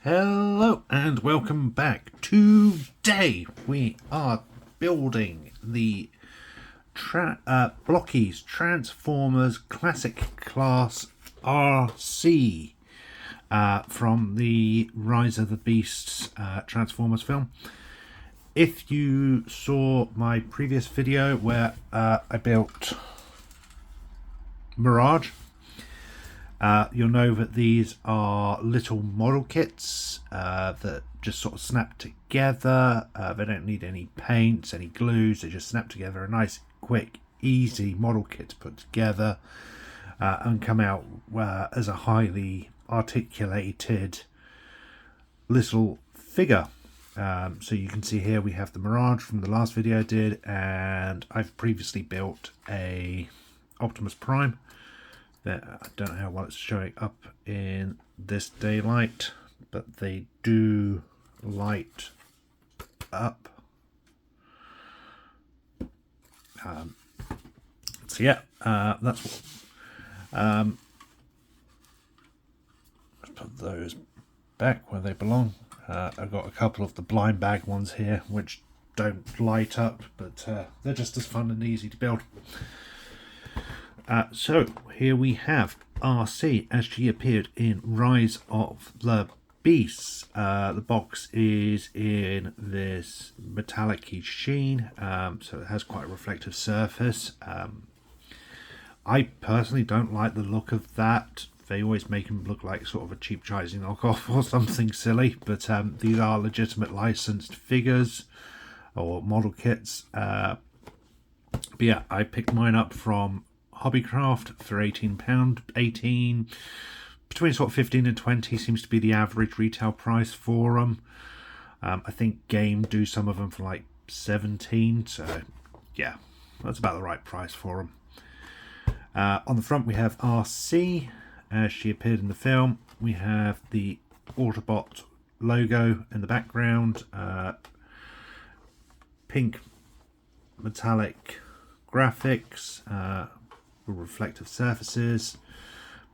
Hello and welcome back. Today we are building the Blokees Transformers Classic Class Arcee from the Rise of the Beasts Transformers film. If you saw my previous video where I built Mirage, you'll know that these are little model kits that just sort of snap together. They don't need any paints, any glues. They just snap together. A nice, quick, easy model kit to put together and come out as a highly articulated little figure. So you can see here we have the Mirage from the last video I did, and I've previously built a Optimus Prime. I don't know how well it's showing up in this daylight, but they do light up. So yeah, that's what. Let's put those back where they belong. I've got a couple of the blind bag ones here which don't light up, but they're just as fun and easy to build. So here we have Arcee as she appeared in Rise of the Beasts. The box is in this metallic-y sheen, so it has quite a reflective surface. I personally don't like the look of that. They always make them look like sort of a cheap Chinese knockoff or something silly, but these are legitimate licensed figures or model kits. But yeah, I picked mine up from Hobbycraft for £18, between sort of 15 and 20 seems to be the average retail price for them. I think Game do some of them for like 17, so yeah, that's about the right price for them. On the front we have Arcee as she appeared in the film. We have the Autobot logo in the background, pink metallic graphics, reflective surfaces.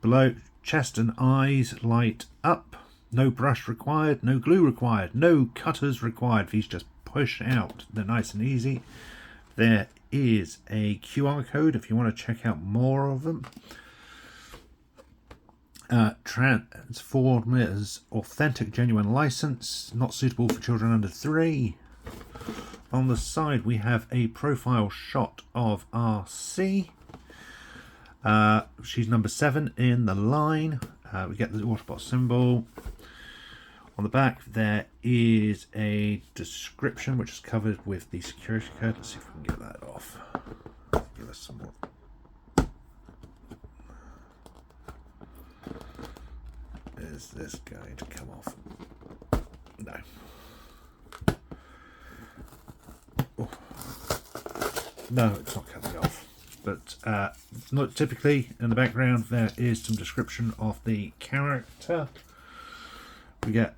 Below, chest and eyes light up. No brush required, no glue required, no cutters required. These just push out. They're nice and easy. There is a QR code if you want to check out more of them. Transformers authentic genuine license, not suitable for children under 3. On the side we have a profile shot of Arcee. She's number 7 in the line. We get the Autobot symbol. On the back there is a description which is covered with the security code. Let's see if we can get that off. Give us some more. Is this going to come off? No. Oh. No, it's not coming off. But not typically in the background there is some description of the character. We get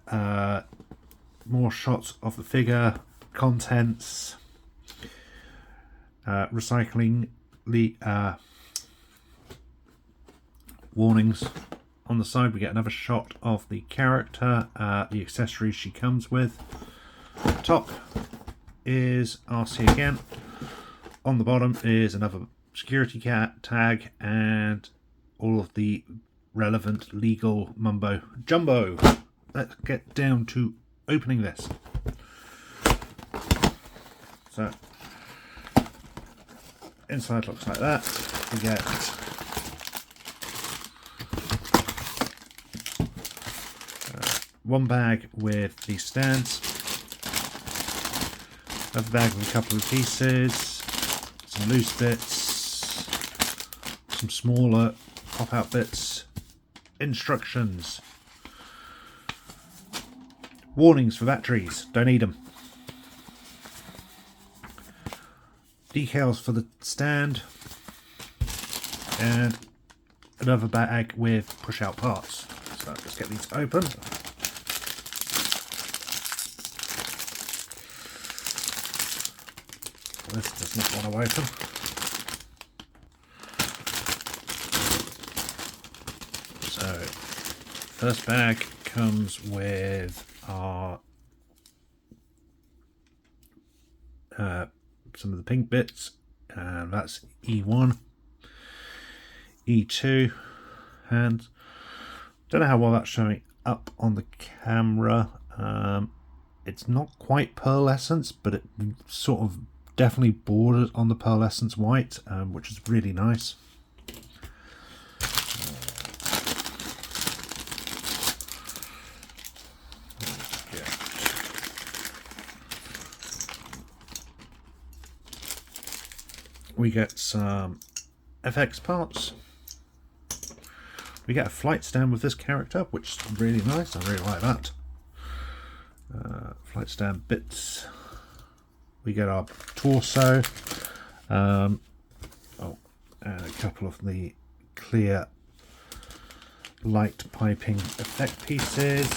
more shots of the figure, contents, recycling warnings. On the side we get another shot of the character, the accessories she comes with. Top is Arcee again. On the bottom is another security tag and all of the relevant legal mumbo jumbo. Let's get down to opening this. So inside looks like that. We get one bag with the stands, another bag with a couple of pieces, some loose bits, some smaller pop-out bits, instructions, warnings for batteries, don't need them, decals for the stand, and another bag with push-out parts. So let's get these open. This does not want to open. So, first bag comes with our some of the pink bits, and that's E1, E2, and don't know how well that's showing up on the camera. It's not quite pearlescence, but it sort of definitely borders on the pearlescence white, which is really nice. We get some FX parts. We get a flight stand with this character, which is really nice. I really like that. Flight stand bits. We get our torso. And a couple of the clear light piping effect pieces.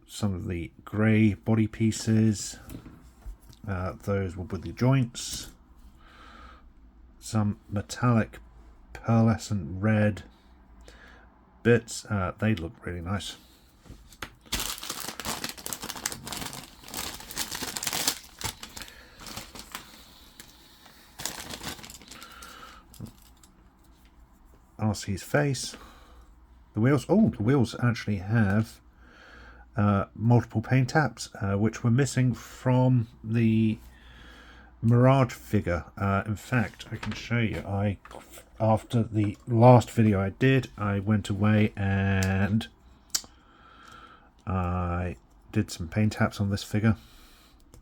Some of the grey body pieces. Those were with the joints. Some metallic pearlescent red bits. They look really nice. Arcee's face. The wheels. Oh, the wheels actually have multiple paint taps, which were missing from the Mirage figure. In fact, I can show you. After the last video I did, I went away and I did some paint taps on this figure.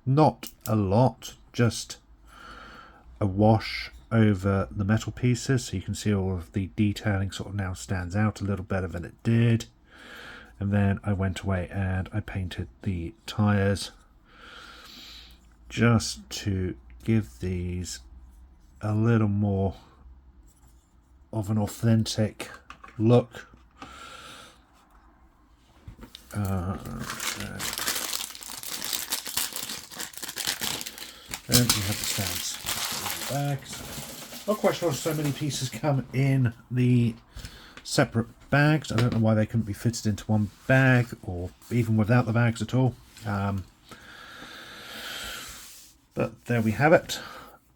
Not a lot, just a wash over the metal pieces, so you can see all of the detailing sort of now stands out a little better than it did. And then I went away and I painted the tyres just to give these a little more of an authentic look. And we have the stands. Bags. Not quite sure so many pieces come in the separate bags. I don't know why they couldn't be fitted into one bag, or even without the bags at all. But there we have it.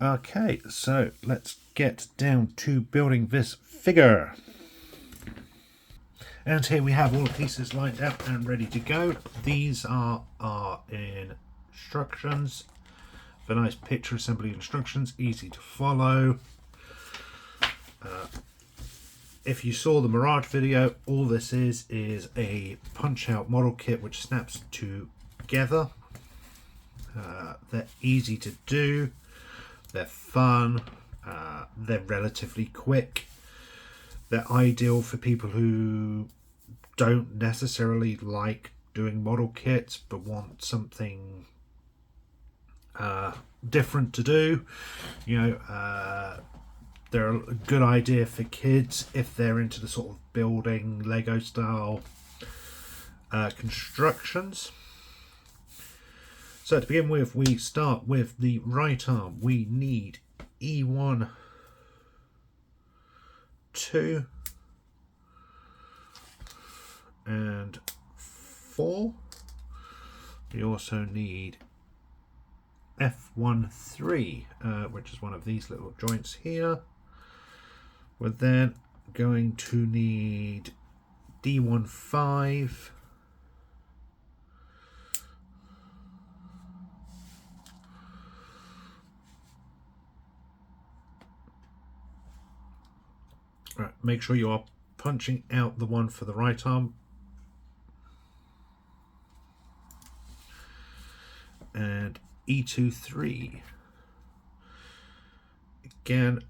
Okay, so let's get down to building this figure. And here we have all the pieces lined up and ready to go. These are our instructions. The nice picture assembly instructions, easy to follow. If you saw the Mirage video, all this is a punch-out model kit which snaps together. They're easy to do, they're fun, they're relatively quick. They're ideal for people who don't necessarily like doing model kits but want something different to do. You know, they're a good idea for kids if they're into the sort of building Lego style constructions. So to begin with, we start with the right arm. We need E1, 2 and 4. We also need F1, 3, which is one of these little joints here. We're then going to need D1, 5. Right, make sure you are punching out the one for the right arm. And E2, 3. Again,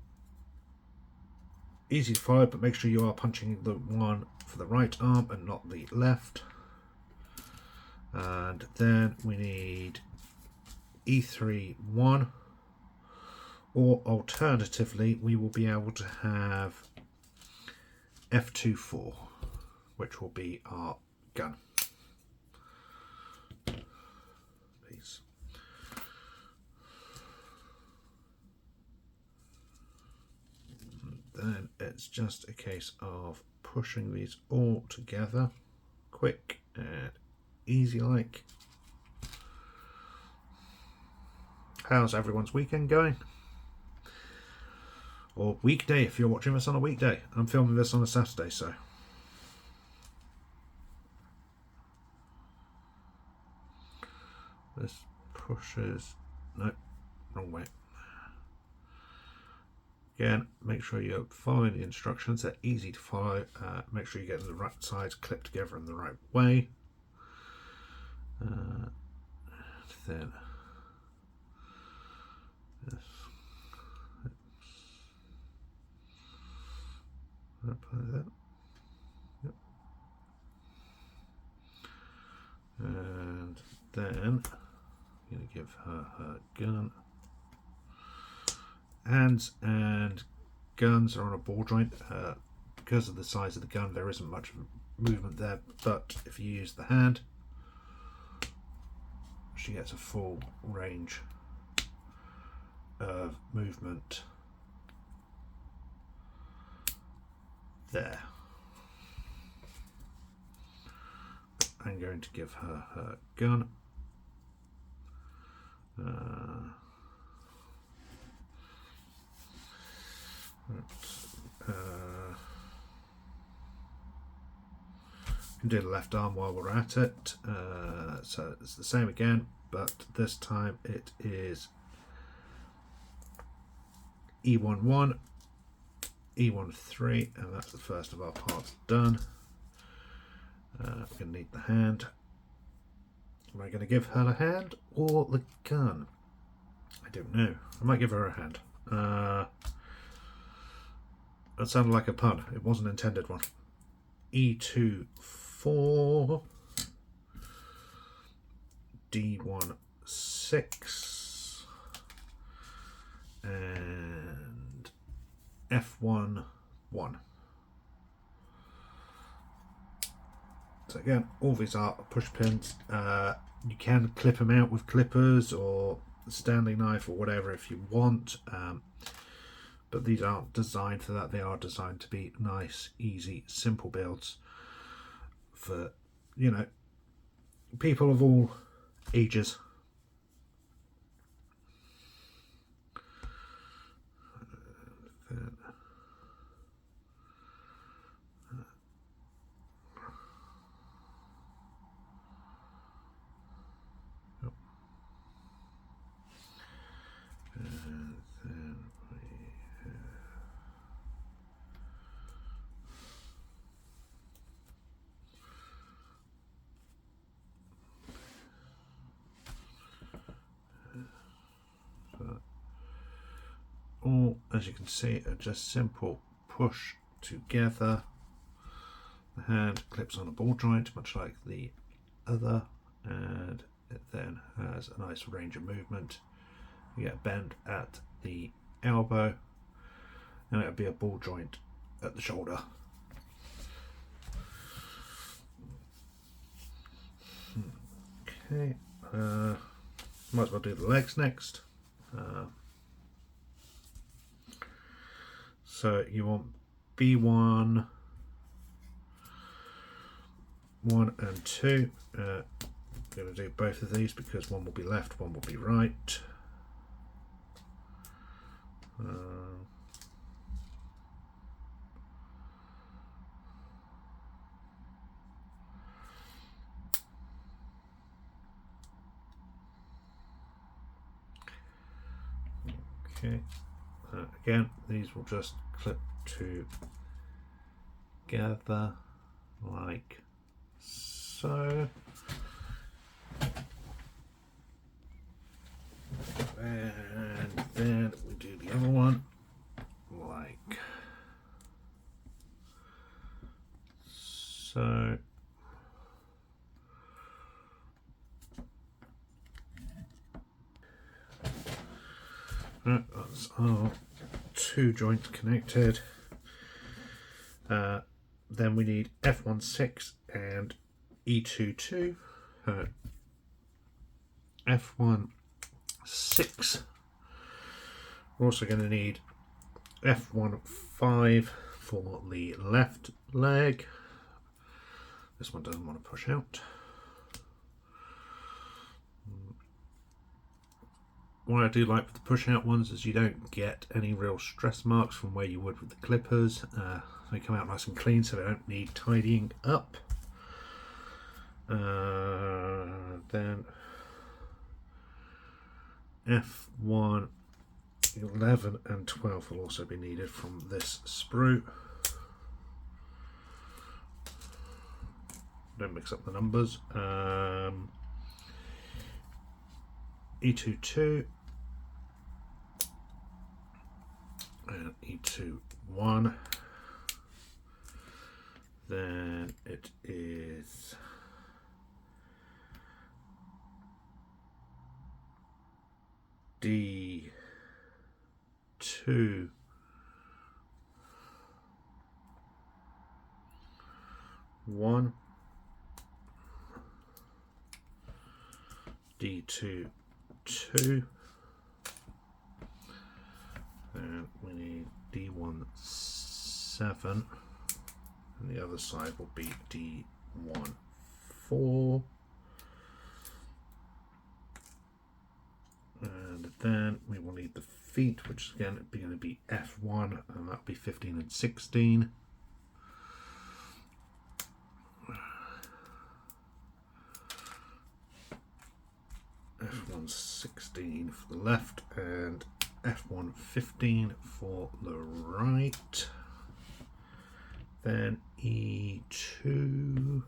easy to follow, but make sure you are punching the one for the right arm and not the left. And then we need E3, 1. Or alternatively, we will be able to have F2, 4, which will be our gun piece. it's just a case of pushing these all together, quick and easy like. How's everyone's weekend going? Or weekday if you're watching this on a weekday. I'm filming this on a Saturday, so. This pushes, no, wrong way. Again, make sure you're following the instructions. They're easy to follow. Make sure you get the right sides clipped together in the right way. Then this. That. Yep. And then I'm going to give her her gun. Hands and guns are on a ball joint. Because of the size of the gun, there isn't much movement there, but if you use the hand, she gets a full range of movement there. I'm going to give her her gun. Can do the left arm while we're at it. So it's the same again, but this time it is E11, E13, and that's the first of our parts done. We're going to need the hand. Am I going to give her the hand or the gun? I don't know. I might give her a hand. That sounded like a pun. It wasn't intended one. E24, D16, and F11. So again, all these are push pins. You can clip them out with clippers or a Stanley knife or whatever if you want. But these aren't designed for that. They are designed to be nice, easy, simple builds for, you know, people of all ages. All, as you can see, are just simple push together. The hand clips on a ball joint, much like the other, and it then has a nice range of movement. You get a bend at the elbow, and it'll be a ball joint at the shoulder. Okay, might as well do the legs next. So you want B1, 1 and 2. I'm going to do both of these because one will be left, one will be right. Okay. Again, these will just clip together like so. And then we do the other one like so. Right, that's our two joints connected. Then we need F16 and E22. F16. We're also going to need F15 for the left leg. This one doesn't want to push out. What I do like with the push out ones is you don't get any real stress marks from where you would with the clippers. They come out nice and clean, so they don't need tidying up. Then F1, 11 and 12 will also be needed from this sprue. Don't mix up the numbers. E22 and E21. Then it is D2 1, D2 2, and we need D1 7, and the other side will be D1 4. And then we will need the feet, which is again going to be F1, and that'll be 15 and 16. F1 16 for the left and F1 15 for the right. Then E2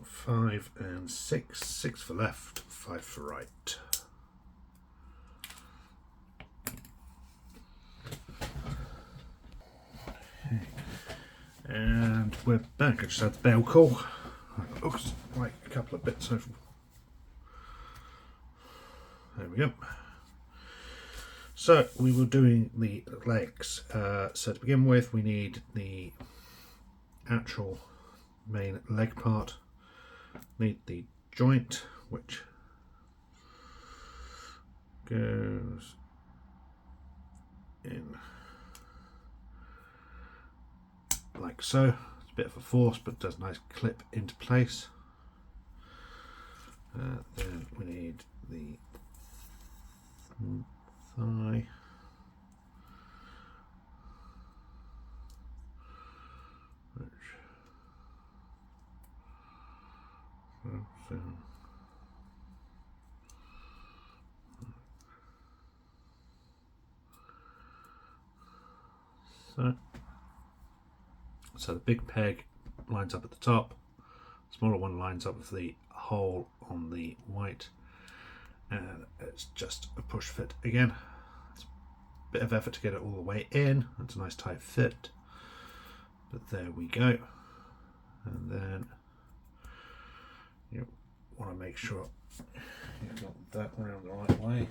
5 and 6, 6 for left, 5 for right. Okay. And we're back. I just had the bell call. Looks like a couple of bits of. There we go. So we were doing the legs. So to begin with, we need the actual main leg part. Need the joint, which goes in like so. It's a bit of a force, but does a nice clip into place. Then we need the thigh, which so the big peg lines up at the top, smaller one lines up with the hole on the white, and it's just a push fit again. It's a bit of effort to get it all the way in. It's a nice tight fit, but there we go. And then you want to make sure you've got that around the right way.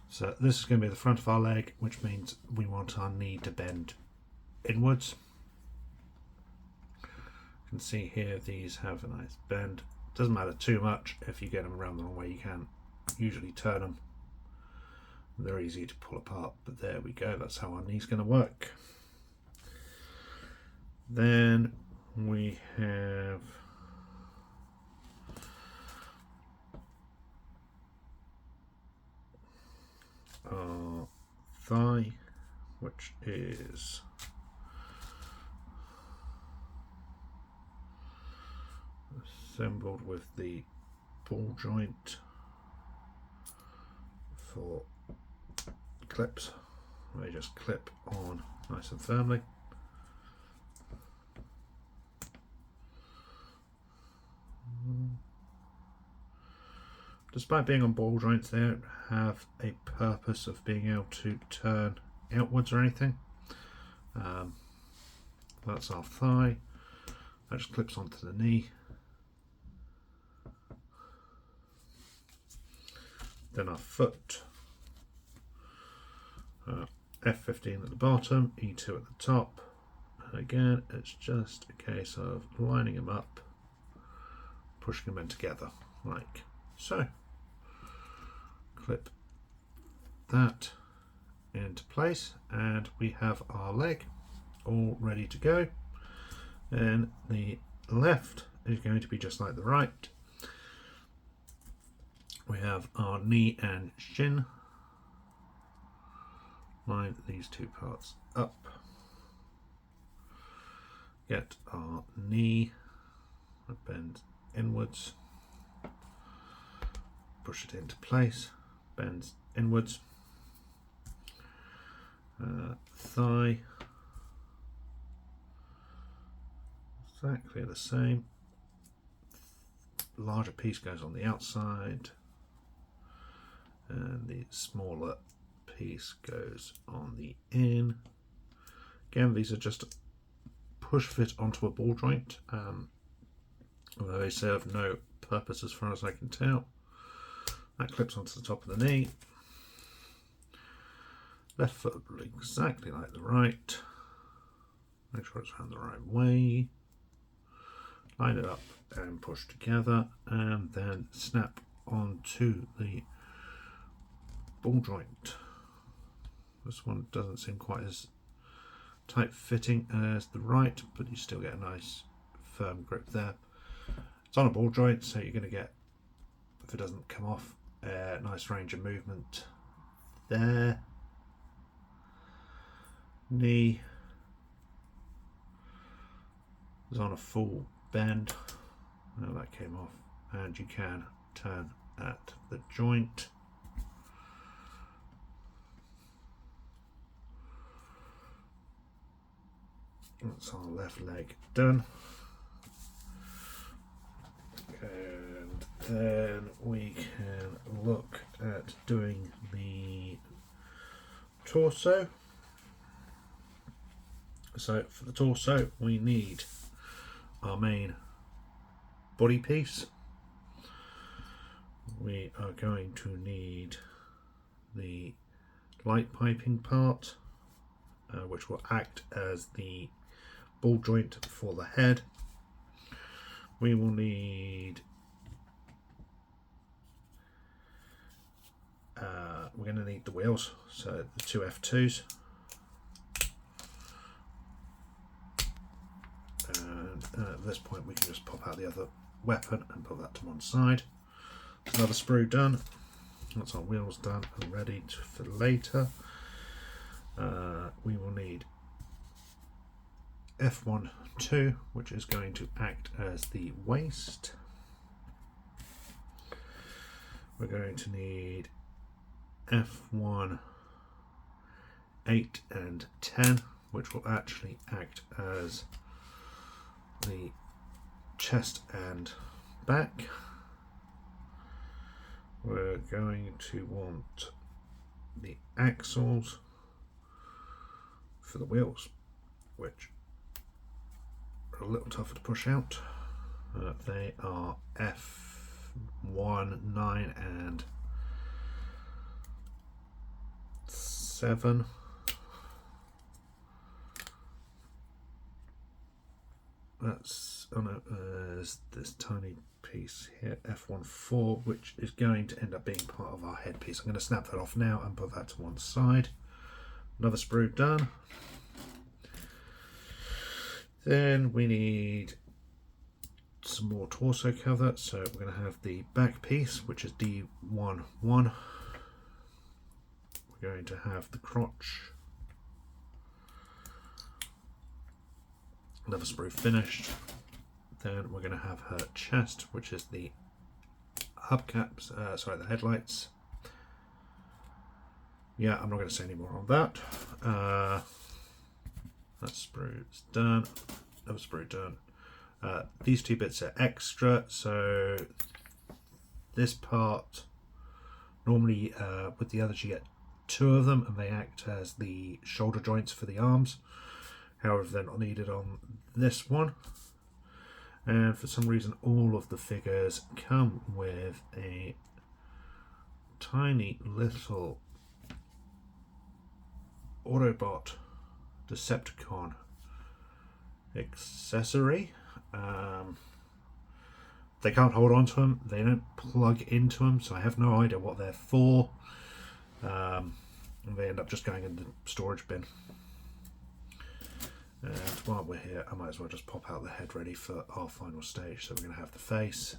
So this is going to be the front of our leg, which means we want our knee to bend inwards. You can see here these have a nice bend. Doesn't matter too much. If you get them around the wrong way, you can usually turn them. They're easy to pull apart, but there we go. That's how our knee's going to work. Then we have our thigh, which is assembled with the ball joint for clips. They just clip on nice and firmly. Despite being on ball joints, they don't have a purpose of being able to turn outwards or anything. That's our thigh. That just clips onto the knee. Then our foot. F15 at the bottom, E2 at the top. And again, it's just a case of lining them up, pushing them in together, like So clip that into place and we have our leg all ready to go. And the left is going to be just like the right. We have our knee and shin. Line these two parts up. Get our knee, bend inwards, push it into place, bends inwards, thigh, exactly the same, larger piece goes on the outside and the smaller piece goes on the in. Again, these are just push fit onto a ball joint, although they serve no purpose as far as I can tell. That clips onto the top of the knee. Left foot exactly like the right. Make sure it's around the right way. Line it up and push together and then snap onto the ball joint. This one doesn't seem quite as tight fitting as the right, but you still get a nice firm grip there. It's on a ball joint, so you're going to get, if it doesn't come off, a nice range of movement there. Knee is on a full bend. Oh, that came off, and you can turn at the joint. That's our left leg done. And then we can look at doing the torso. So for the torso we need our main body piece. We are going to need the light piping part, which will act as the ball joint for the head. We will need we're going to need the wheels, so the two F2s, and at this point we can just pop out the other weapon and put that to one side. Another sprue done. That's our wheels done and ready for later. We will need F1-2, which is going to act as the waist. We're going to need F1-8 and 10, which will actually act as the chest and back. We're going to want the axles for the wheels, which are a little tougher to push out. They are F1, 9 and 7. That's there's this tiny piece here, F1-4, which is going to end up being part of our headpiece. I'm going to snap that off now and put that to one side. Another sprue done. Then we need some more torso cover, so we're going to have the back piece, which is D11. We're going to have the crotch. Another sprue finished. Then we're going to have her chest, which is the hubcaps, the headlights. Yeah, I'm not going to say any more on that. That sprue's done. Another sprue done. These two bits are extra, so this part, normally with the others you get two of them and they act as the shoulder joints for the arms. However, they're not needed on this one. And for some reason all of the figures come with a tiny little Autobot Decepticon accessory. they can't hold on to them, they don't plug into them, so I have no idea what they're for. They end up just going in the storage bin. And while we're here, I might as well just pop out the head ready for our final stage. So we're going to have the face,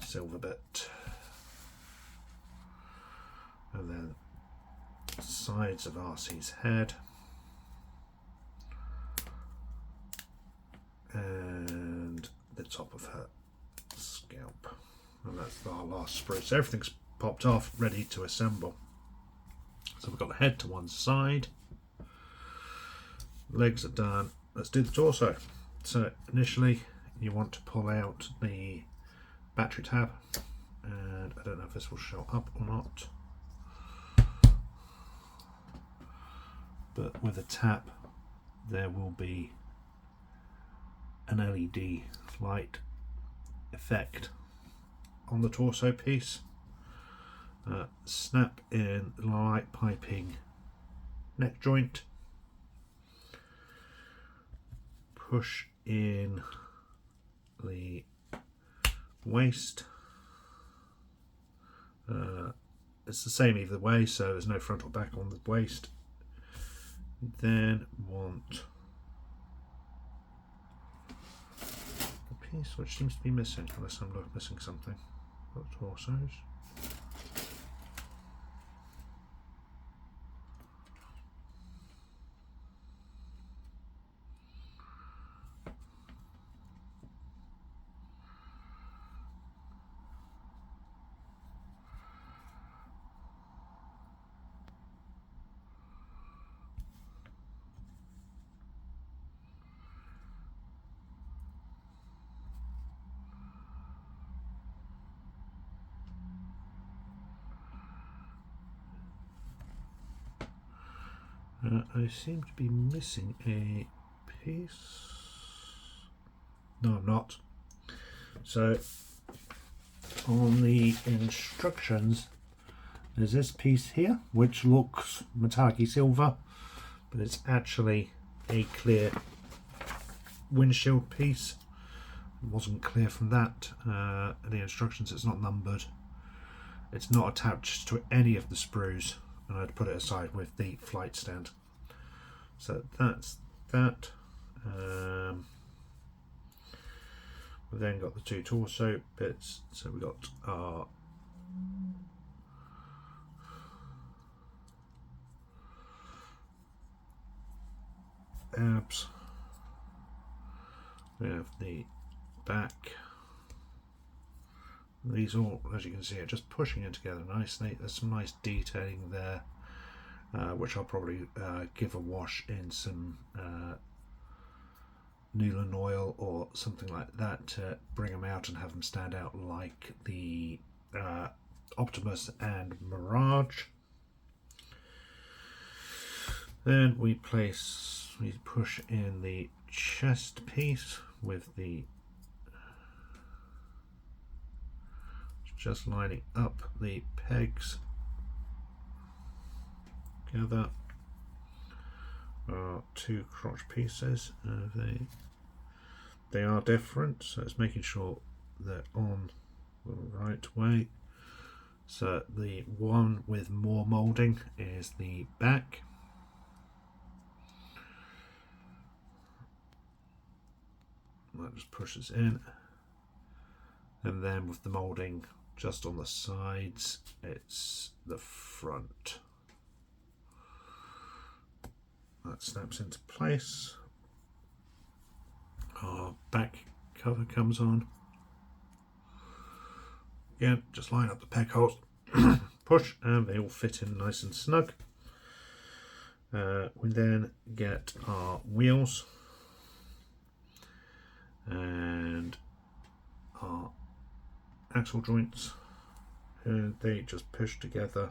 silver bit, and then sides of Arcee's head, and the top of her scalp. And that's our last sprue. So everything's popped off, ready to assemble. So we've got the head to one side, legs are done. Let's do the torso. So initially you want to pull out the battery tab, and I don't know if this will show up or not, but with a tap there will be an LED light effect on the torso piece. Snap in the light piping neck joint, push in the waist. It's the same either way, so there's no front or back on the waist. Then want the piece which seems to be missing, unless I'm missing something. Got torsos. I seem to be missing a piece. No, I'm not. So on the instructions there's this piece here which looks metallic silver, but it's actually a clear windshield piece. It wasn't clear from that. The instructions, it's not numbered, it's not attached to any of the sprues, and I'd put it aside with the flight stand. So that's that. We've then got the two torso bits. So we've got our abs, we have the back. These all, as you can see, are just pushing it together nicely. There's some nice detailing there, which I'll probably give a wash in some Newland oil or something like that to bring them out and have them stand out like the Optimus and Mirage. Then we push in the chest piece with the just lining up the pegs together. Two crotch pieces. They are different, so it's making sure they're on the right way. So the one with more moulding is the back. That just pushes in, and then with the moulding just on the sides, it's the front. That snaps into place. Our back cover comes on. Again, just line up the peg holes, push, and they all fit in nice and snug. We then get our wheels and our axle joints, and they just push together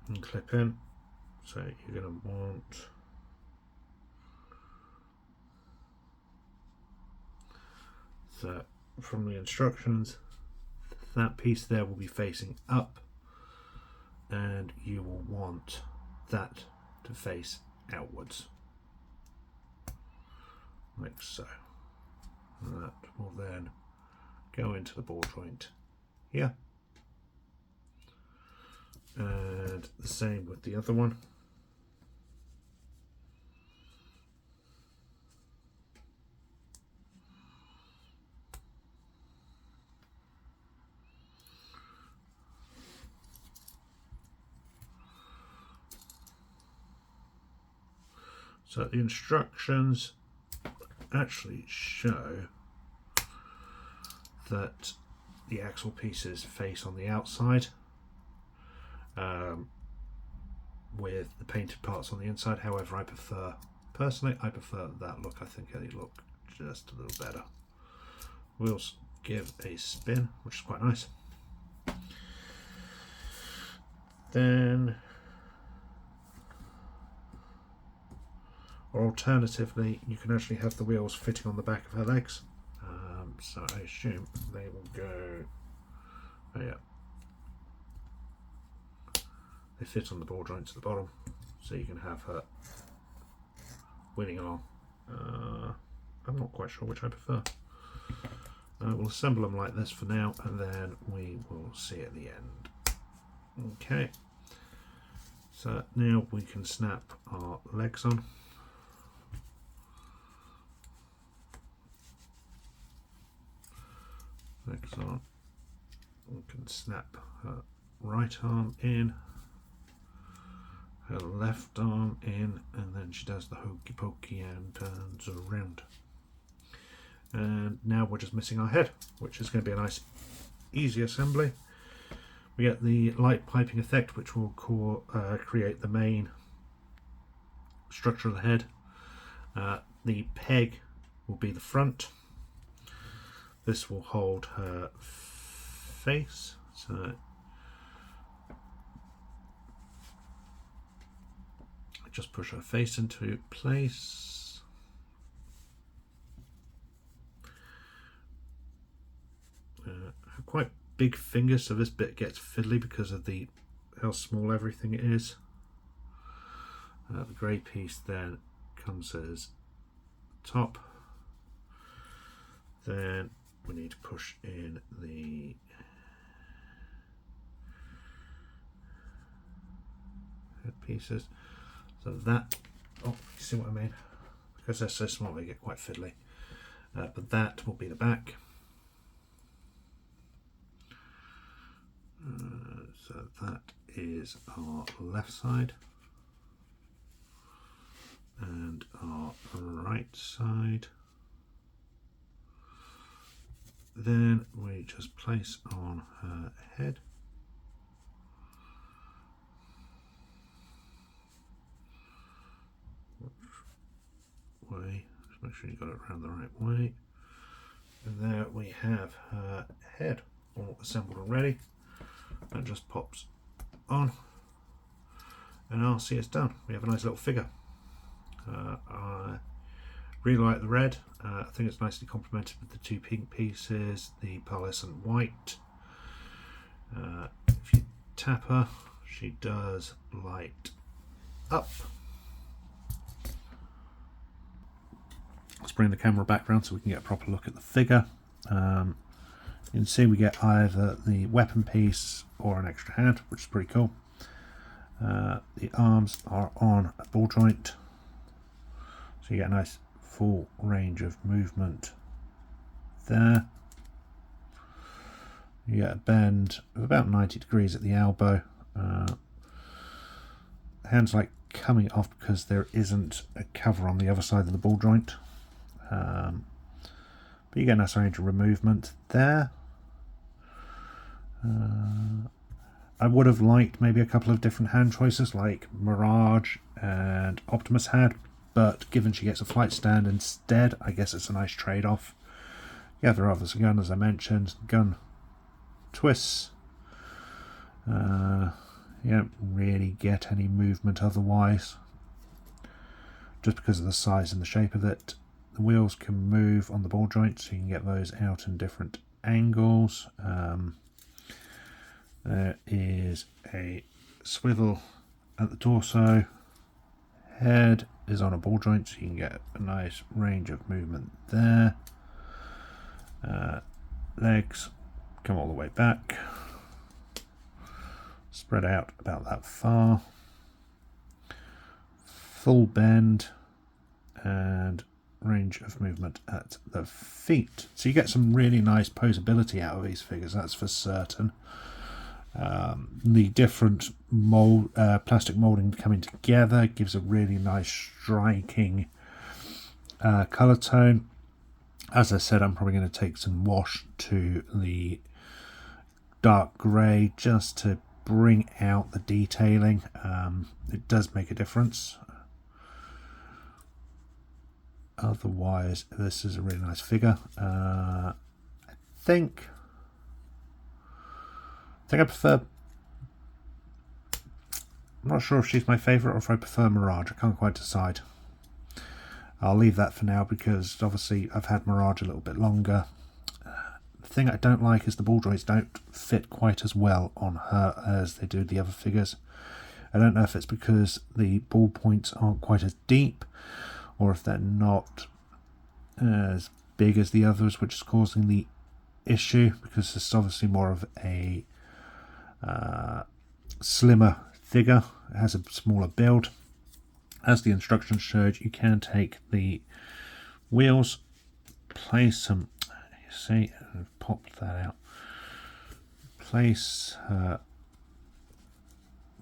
and clip in. So you're going to want that from the instructions, that piece there will be facing up, and you will want that to face outwards. like so. And that will then go into the ball joint here. And the same with the other one. So the instructions actually show that the axle pieces face on the outside, with the painted parts on the inside. However, personally I prefer that look. I think they look just a little better. We'll give a spin, which is quite nice. Then, or alternatively, you can actually have the wheels fitting on the back of her legs. So I assume they will go, oh yeah, they fit on the ball joints at the bottom, so you can have her wheeling along. I'm not quite sure which I prefer. We'll assemble them like this for now, and then we will see at the end. Okay, so now we can snap our legs on. Legs on. We can snap her right arm in, her left arm in, and then she does the hokey pokey and turns around. And now we're just missing our head, which is going to be a nice easy assembly. We get the light piping effect, which will create the main structure of the head. The peg will be the front. This will hold her face. So I just push her face into place. Quite big fingers, so this bit gets fiddly because of how small everything is. The grey piece then comes as top. Then we need to push in the head pieces. So that, oh, you see what I mean? Because they're so small, they get quite fiddly. But that will be the back. So that is our left side and our right side. Then we just place on her head. Which way? Just make sure you got it around the right way. And there we have her head all assembled and ready. That just pops on, and Arcee is done. We have a nice little figure. I really like the red. I think it's nicely complemented with the two pink pieces, the pearlescent white. If you tap her, she does light up. Let's bring the camera back round so we can get a proper look at the figure. You can see we get either the weapon piece or an extra hand, which is pretty cool. The arms are on a ball joint, so you get a nice full range of movement there. You get a bend of about 90 degrees at the elbow. Hands like coming off because there isn't a cover on the other side of the ball joint. But you get a nice range of movement there. I would have liked maybe a couple of different hand choices like Mirage and Optimus had, but given she gets a flight stand instead, I guess it's a nice trade-off. Yeah, there are the gun, as I mentioned, gun twists. You don't really get any movement otherwise, just because of the size and the shape of it. The wheels can move on the ball joint, so you can get those out in different angles. There is a swivel at the torso. Head is on a ball joint, so you can get a nice range of movement there. Legs come all the way back, spread out about that far, full bend, and range of movement at the feet. So you get some really nice posability out of these figures, that's for certain. The different plastic moulding coming together gives a really nice striking colour tone. As I said, I'm probably going to take some wash to the dark grey just to bring out the detailing. It does make a difference. Otherwise, this is a really nice figure. I think I prefer... I'm not sure if she's my favourite or if I prefer Mirage. I can't quite decide. I'll leave that for now because obviously I've had Mirage a little bit longer. The thing I don't like is the ball joints don't fit quite as well on her as they do the other figures. I don't know if it's because the ball points aren't quite as deep, or if they're not as big as the others, which is causing the issue, because it's obviously more of a slimmer figure. It has a smaller build. As the instructions showed, you can take the wheels, place them, you see, I've popped that out, place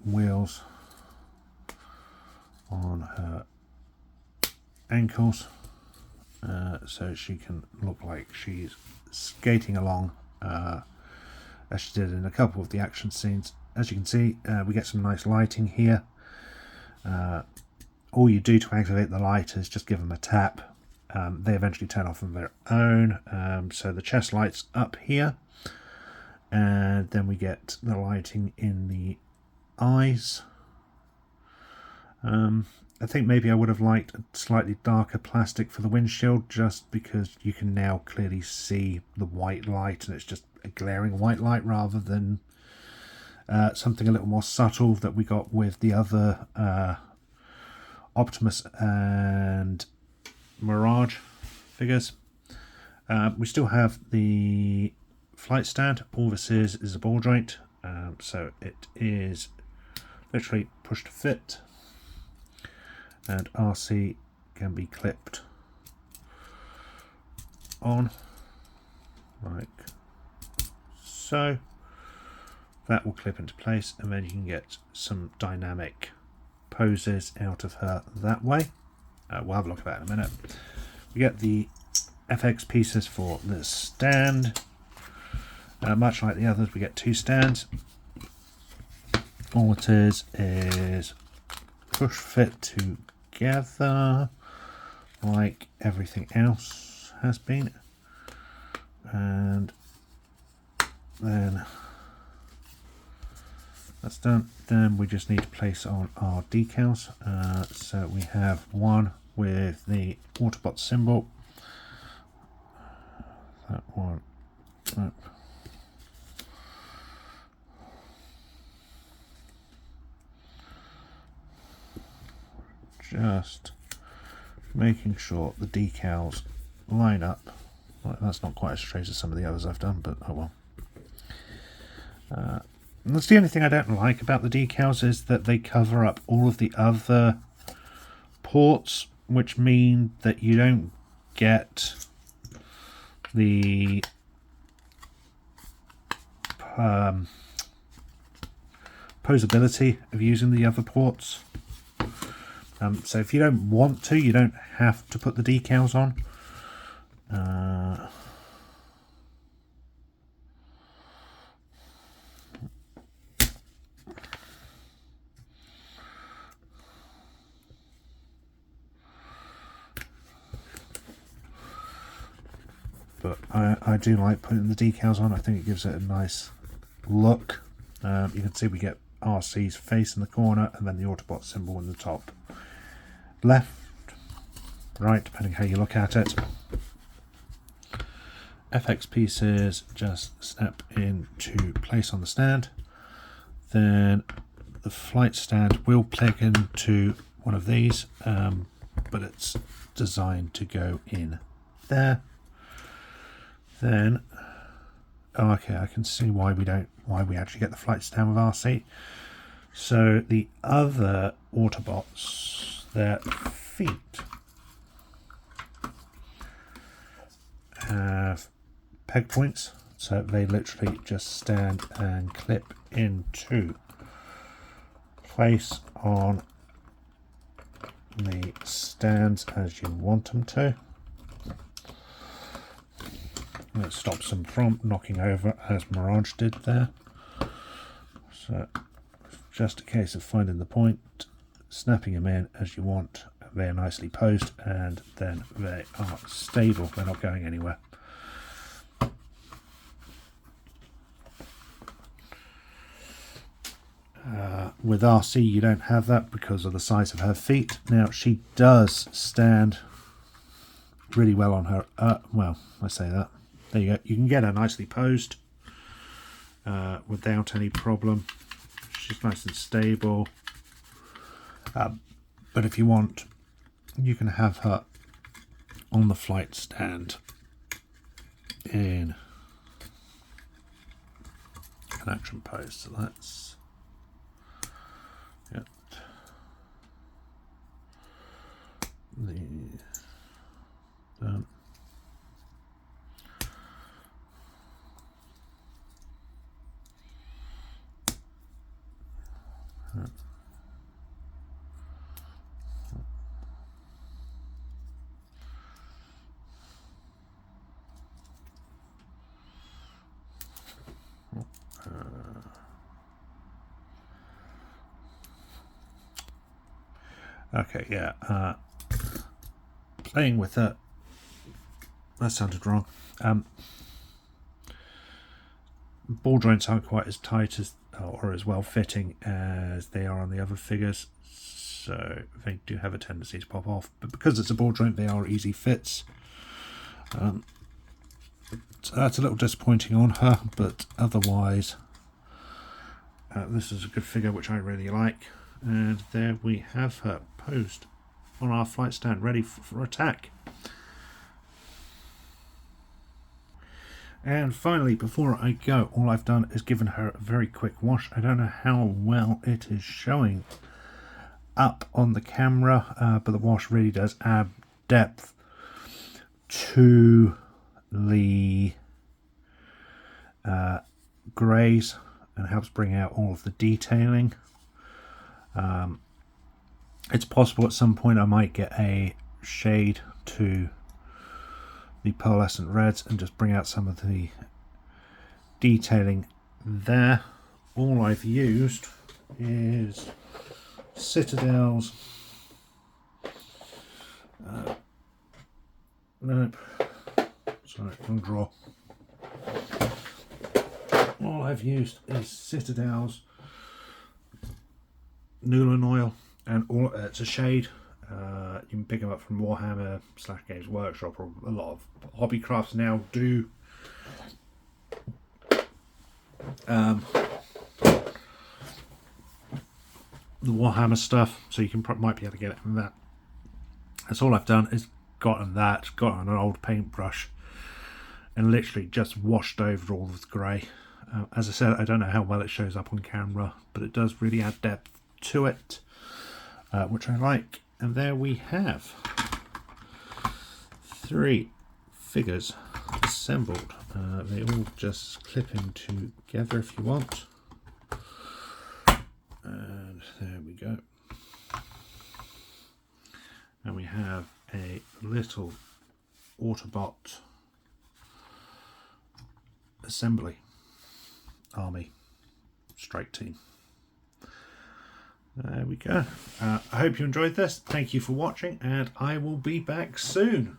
wheels on her ankles so she can look like she's skating along as she did in a couple of the action scenes. As you can see, we get some nice lighting here. All you do to activate the light is just give them a tap. They eventually turn off on their own. So the chest lights up here, and then we get the lighting in the eyes. I think maybe I would have liked a slightly darker plastic for the windshield, just because you can now clearly see the white light and it's just a glaring white light rather than something a little more subtle that we got with the other Optimus and Mirage figures. We still have the flight stand. All this is a ball joint, so it is literally push to fit, and Arcee can be clipped on like so. That will clip into place, and then you can get some dynamic poses out of her that way. We'll have a look at that in a minute. We get the FX pieces for the stand. Much like the others, we get two stands. All it is push fit together like everything else has been, and then that's done. Then we just need to place on our decals. So we have one with the Autobot symbol. That one. That. Just making sure the decals line up. Well, that's not quite as straight as some of the others I've done, but oh well. That's the only thing I don't like about the decals, is that they cover up all of the other ports, which mean that you don't get the posability of using the other ports. So if you don't want to, you don't have to put the decals on. But I do like putting the decals on. I think it gives it a nice look. You can see we get Arcee's face in the corner, and then the Autobot symbol in the top left, right, depending how you look at it. FX pieces just snap into place on the stand. Then the flight stand will plug into one of these, but it's designed to go in there. Then, okay, I can see why we actually get the flight stand with Arcee. So the other Autobots, their feet have peg points, so they literally just stand and clip into place on the stands as you want them to. That stops them from knocking over as Mirage did there. So just a case of finding the point, snapping them in as you want. They're nicely posed and then they are stable, they're not going anywhere. With Arcee you don't have that because of the size of her feet. Now she does stand really well on her, well, I say that. There you go, you can get her nicely posed without any problem. She's nice and stable. But if you want, you can have her on the flight stand in an action pose. So that's get the done. Okay, yeah. Playing with that. That sounded wrong. Ball joints aren't quite as tight as or as well fitting as they are on the other figures, so they do have a tendency to pop off. But because it's a ball joint, they are easy fits. So that's a little disappointing on her, but otherwise, this is a good figure which I really like. And there we have her posed on our flight stand, ready for attack. And finally, before I go, all I've done is given her a very quick wash. I don't know how well it is showing up on the camera, but the wash really does add depth to the greys and helps bring out all of the detailing. It's possible at some point I might get a shade to the pearlescent reds and just bring out some of the detailing there. All I've used is Citadel's nope, sorry, wrong drawer. All I've used is Citadel's Nuln oil, and all it's a shade. You can pick them up from Warhammer / Games Workshop, or a lot of hobby crafts now do. The Warhammer stuff, so you can might be able to get it from that. That's all I've done is got an old paintbrush and literally just washed over all of the grey. As I said, I don't know how well it shows up on camera, but it does really add depth to it, which I like. And there we have 3 figures assembled. They all just clip in together if you want. And there we go. And we have a little Autobot assembly army strike team. There we go. I hope you enjoyed this. Thank you for watching, and I will be back soon.